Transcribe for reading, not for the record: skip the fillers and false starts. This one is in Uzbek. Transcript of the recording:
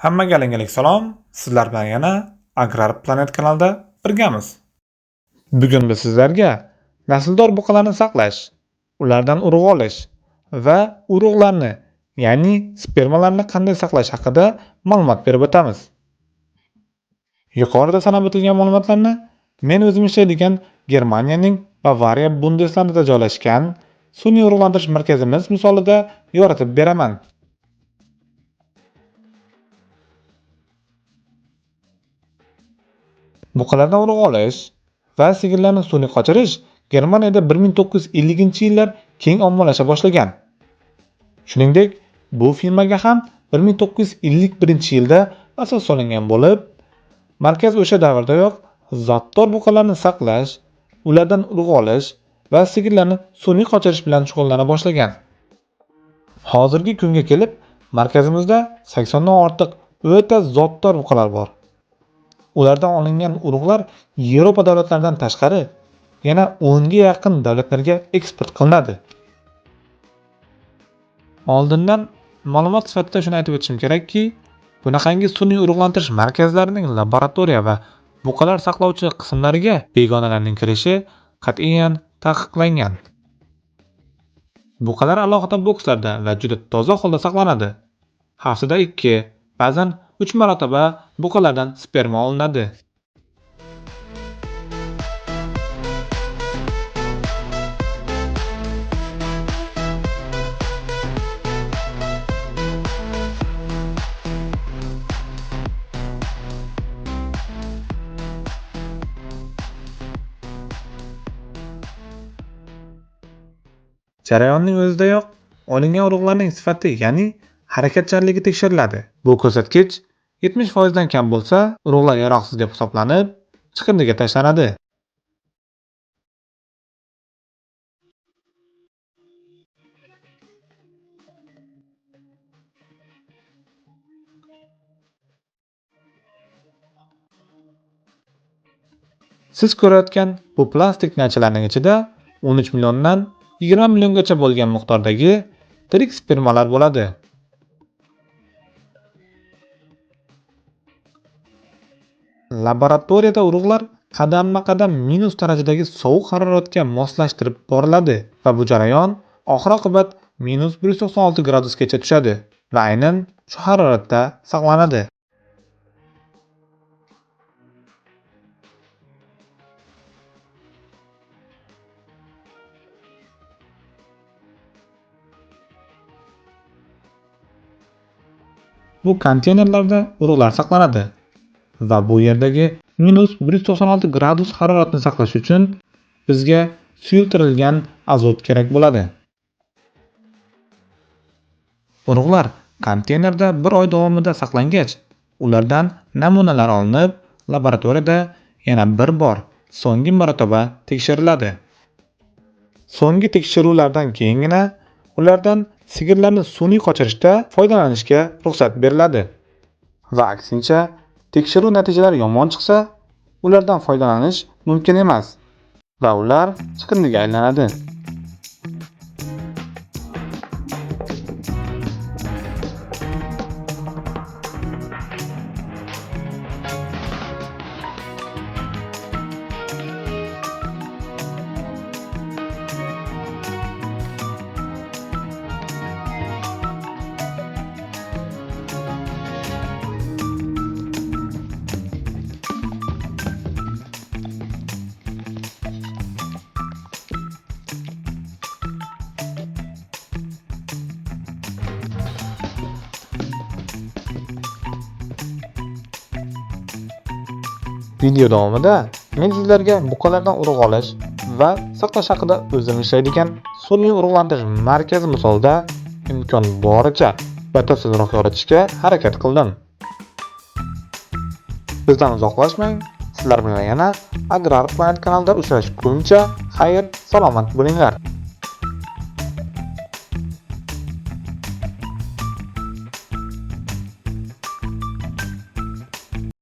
Hammaga alangali salom. Sizlar bilan yana Agrar Planet kanalida birgamiz. Bugun biz sizlarga nasldor buqalarni saqlash, ulardan urug' olish va urug'larni, ya'ni spermalarni qanday saqlash haqida ma'lumot berib o'tamiz. Yuqorida sanab o'tilgan ma'lumotlarni men o'zim ishlaydigan Germaniyaning Bavariya Bundeslandida joylashgan sun'iy urug'lantirish markazimiz misolida yoritib beraman. Buqalardan urug' olish va sigirlarni sun'iy qochirish Germaniyada 1950-yillar keng ommalasha boshlagan. Shuningdek, bu firmaga ham 1951-yilda asos solingan bo'lib, markaz o'sha davrdayoq zotdor buqalarni saqlash, ulardan urug' olish va sigirlarni sun'iy qochirish bilan shug'ullana boshlagan. Hozirgi kunga kelib, markazimizda 80 dan ortiq o'ta zotdor buqalar bor. Ulardan olingan urug'lar Yevropa davlatlaridan tashqari yana 10 ga yaqin davlatlarga eksport qilinadi. Oldindan ma'lumot sifatida shuni aytib o'tishim kerakki, bunaqangi sun'iy urug'lantirish markazlarining laboratoriya va buqalar saqlovchi qismlariga begonalarning kirishi qat'iyan taqiqlangan. Buqalar alohida bokslarda va juda toza holda saqlanadi. Haftada 2, ba'zan 3 marotaba buqalardan sperma olinadi. Jarayonning o'zidayoq olingan urug'larning sifati, ya'ni harakatchanligi tekshiriladi. Bu ko'rsatkich 70% dan kam bo'lsa, urug'lar yaroqsiz deb hisoblanib, chiqindiga tashlanadi. Siz ko'rayotgan bu plastik nachalarining ichida 13 milliondan 20 milliongacha bo'lgan miqdordagi tirik spermalar bo'ladi. Laboratoriyada urug'lar qadamma-qadam minus darajadagi sovuq haroratga moslashtirib boriladi va bu jarayon oxir-oqibat minus 196 gradusgacha tushadi va aynan shu haroratda saqlanadi. Bu konteynerlarda urug'lar saqlanadi va bu yerdagi minus 196 gradus haroratni saqlash uchun bizga suyultirilgan azot kerak bo'ladi. Urug'lar konteynerda 1 oy davomida saqlangach, ulardan namunalar olinib, laboratoriyada yana bir bor so'nggi marotaba tekshiriladi. So'nggi tekshiruvlardan keyingina ulardan sigirlarni sun'iy qochirishda foydalanishga ruxsat beriladi. Va aksincha, tekshiruv natijalari yomon chiqsa, ulardan foydalanish mumkin emas va ular chiqindiga aylanadi. Video davomida men sizlarga buqalardan urug' olish va saqlash haqida o'zim ishlaydigan sun'iy urug'lantirish markazi misolida imkon boricha batafsilroq yoritishga harakat qildim. Bizdan uzoqlashmang, sizlar bilan yana Agrar Planet kanalida uchrashguncha xayr, salomat bo'linglar.